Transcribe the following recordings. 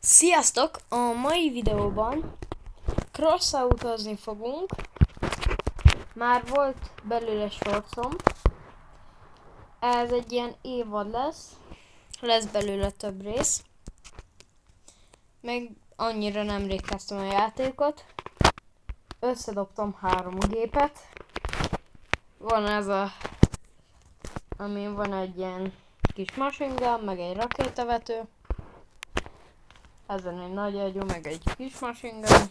Sziasztok! A mai videóban cross-autozni fogunk. Már volt belőle shortsom. Ez egy ilyen évad lesz. Lesz belőle több rész. Meg annyira nemrég kezdtem a játékot. Összedobtam 3 gépet. Van ez a... amin van egy ilyen kis machine gun, meg egy rakétavető. Ezen egy nagy ágyú, meg egy kis machine gun.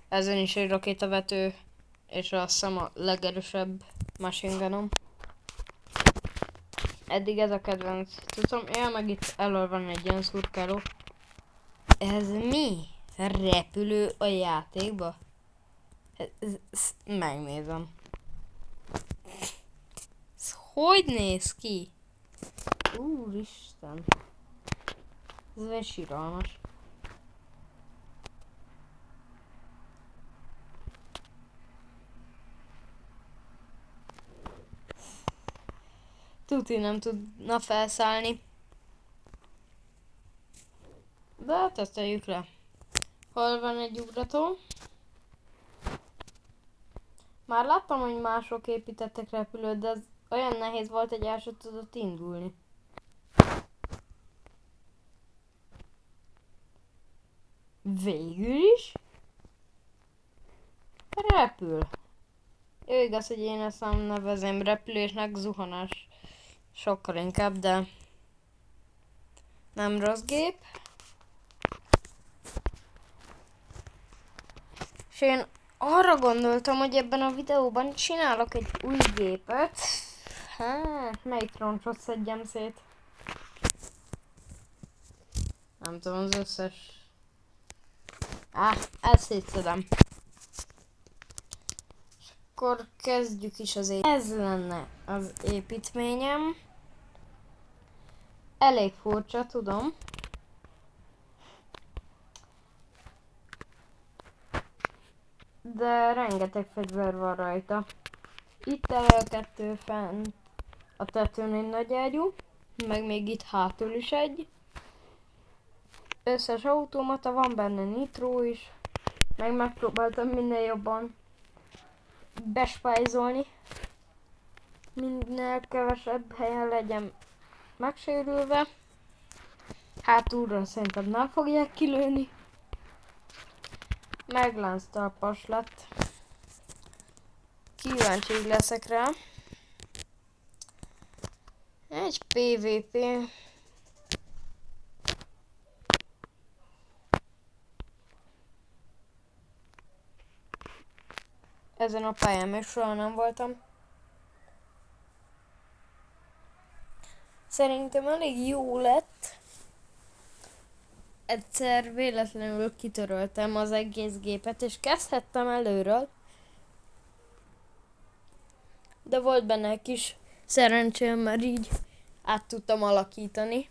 Ezen is egy rakétavető, és azt hiszem a legerősebb machine gunom. Eddig ez a kedvenc. Tudom, meg itt elől van egy ilyen szurkáló. Ez mi? Repülő a játékba? Ezt megnézem. Ez hogy néz ki? Úristen. Ez egy siralmas. Tuti nem tudna felszállni. De teszteljük le. Hol van egy ugrató? Már láttam, hogy mások építettek repülőt, de ez olyan nehéz volt, hogy el sem tudott indulni. Végül is? Repül. Jó, igaz, hogy én ezt nem nevezem repülésnek, zuhanás sokkal inkább, de nem rossz gép. És én arra gondoltam, hogy ebben a videóban csinálok egy új gépet. Hát, melyik roncsot szedjem szét? Nem tudom, az összes. Ezt szétszedem. És akkor kezdjük is az Ez lenne az építményem. Elég furcsa, tudom. De rengeteg fegyver van rajta. Itt elő 2 fenn a tetőn egy nagy ágyú, meg még itt hátul is egy. Összes automata van benne, nitró is. Meg megpróbáltam minél jobban bespájzolni. Minél kevesebb helyen legyen megsérülve. Hátulra szerintem nem fogják kilőni. Meglánctalpas lett. Kíváncsi leszek rá. Egy PvP. Ezen a pályán még soha nem voltam. Szerintem elég jó lett. Egyszer véletlenül kitöröltem az egész gépet, és kezdhettem előről. De volt benne egy kis szerencsém, mert így át tudtam alakítani.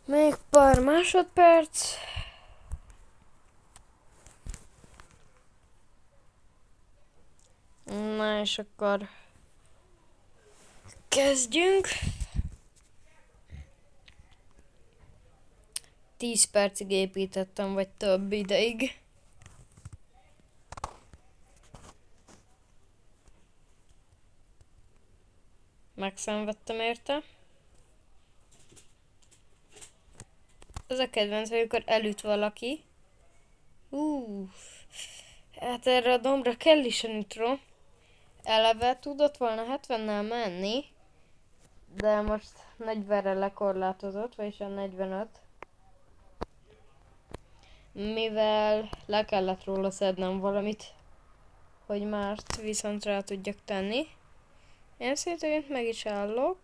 Még pár másodperc. Na és akkor kezdjünk. 10 percig építettem, vagy több ideig. Megszenvedtem érte. Ez a kedvenc, amikor elüt valaki. Hát erre a dombra kell is a nitro. Eleve tudott volna 70-nel menni, de most 40-re lekorlátozott, vagyis a 45. Mivel le kellett róla szednem valamit, hogy mást viszont rá tudjak tenni. Én szépen meg is állok.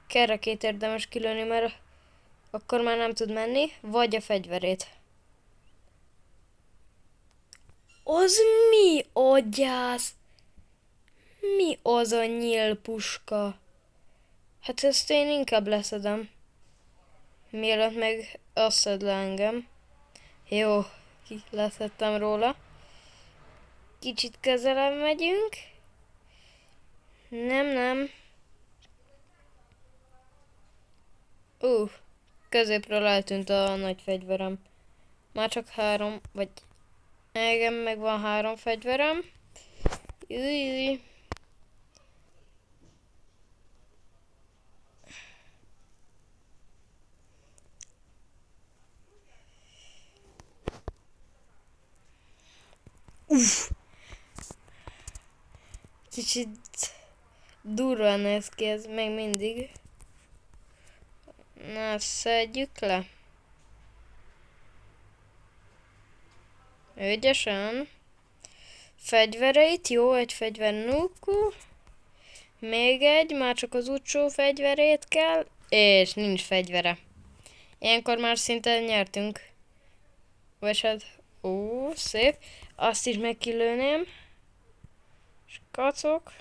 Kerekét érdemes kilőni, mert akkor már nem tud menni, vagy a fegyverét. Az mi, agyász? Mi az a nyílpuska? Hát ezt én inkább leszedem. Mielőtt meg azt szed le engem. Jó, leszedtem róla. Kicsit közelebb megyünk. Nem. Középről eltűnt a nagy fegyverem. Már csak 3, vagy... Igen, meg van 3 fegyverem. Júj. Kicsit durván néz ki ez még mindig. Na, szedjük le. Ügyesen. Fegyvereit, jó, egy fegyver nukú. Még egy, már csak az utcsó fegyverét kell. És nincs fegyvere. Ilyenkor már szinte nyertünk. Vagy hát, szép. Azt is megkilőném. És kacok.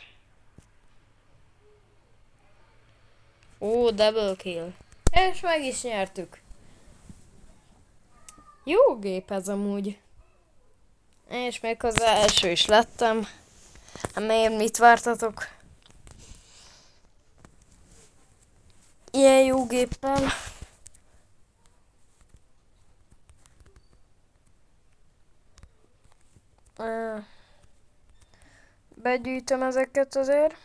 Double kill. És meg is nyertük. Jó gép ez amúgy. És még az első is lettem. Miért mit vártatok? Ilyen jó géppel. Begyűjtöm ezeket azért.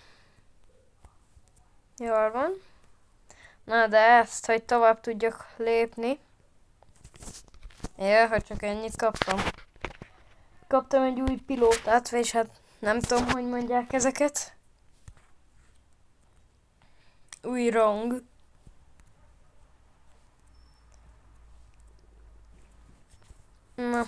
Jól van. Na de ezt, hogy tovább tudjak lépni. Ja, hogy csak ennyit kaptam. Kaptam egy új pilótát, és hát nem tudom, hogy mondják ezeket. Új rang. Na.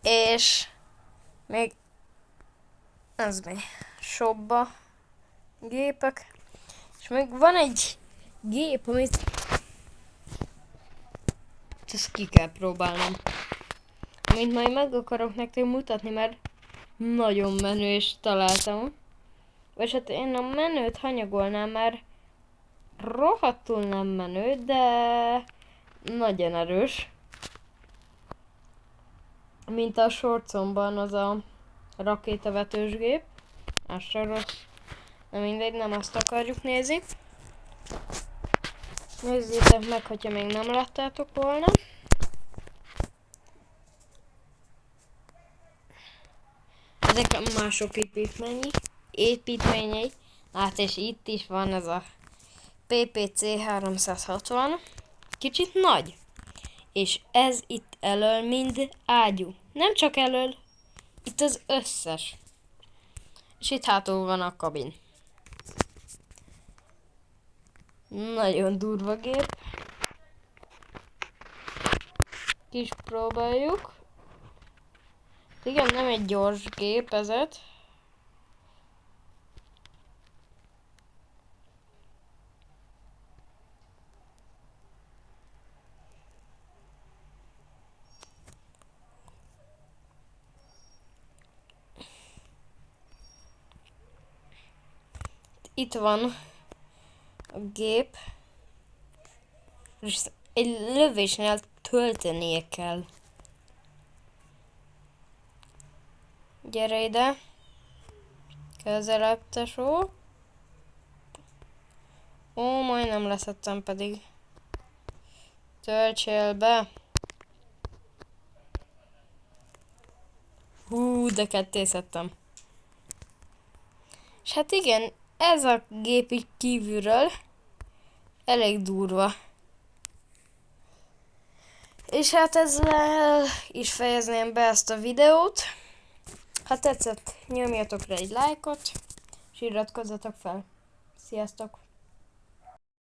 És még ez mi? Shopba gépek. És még van egy gép, amit ezt ki kell próbálnom. Amit majd meg akarok nektek mutatni, mert nagyon menő és találtam. Vagy hát én a menőt hanyagolnám, mert rohadtul nem menő, de nagyon erős. Mint a sorcomban az a rakétavetős gép. Az se rossz. Na mindegy, nem azt akarjuk nézni. Nézzétek meg, hogyha még nem láttátok volna. Ezek a mások építményei. Hát és itt is van ez a PPC 360. Kicsit nagy. És ez itt elől mind ágyú. Nem csak elől, itt az összes. És itt hátul van a kabin. Nagyon durva gép. Kis próbáljuk. Igen, nem egy gyors gépezet. Itt van a gép. És egy lövésnél töltenie kell. Gyere ide. Közelebb, tesó. Majdnem leszettem pedig. Töltsél be. De ketté szedtem. És hát igen, ez a gép így kívülről elég durva. És hát ezzel is fejezném be ezt a videót. Ha tetszett, nyomjatok rá egy lájkot, és iratkozzatok fel. Sziasztok!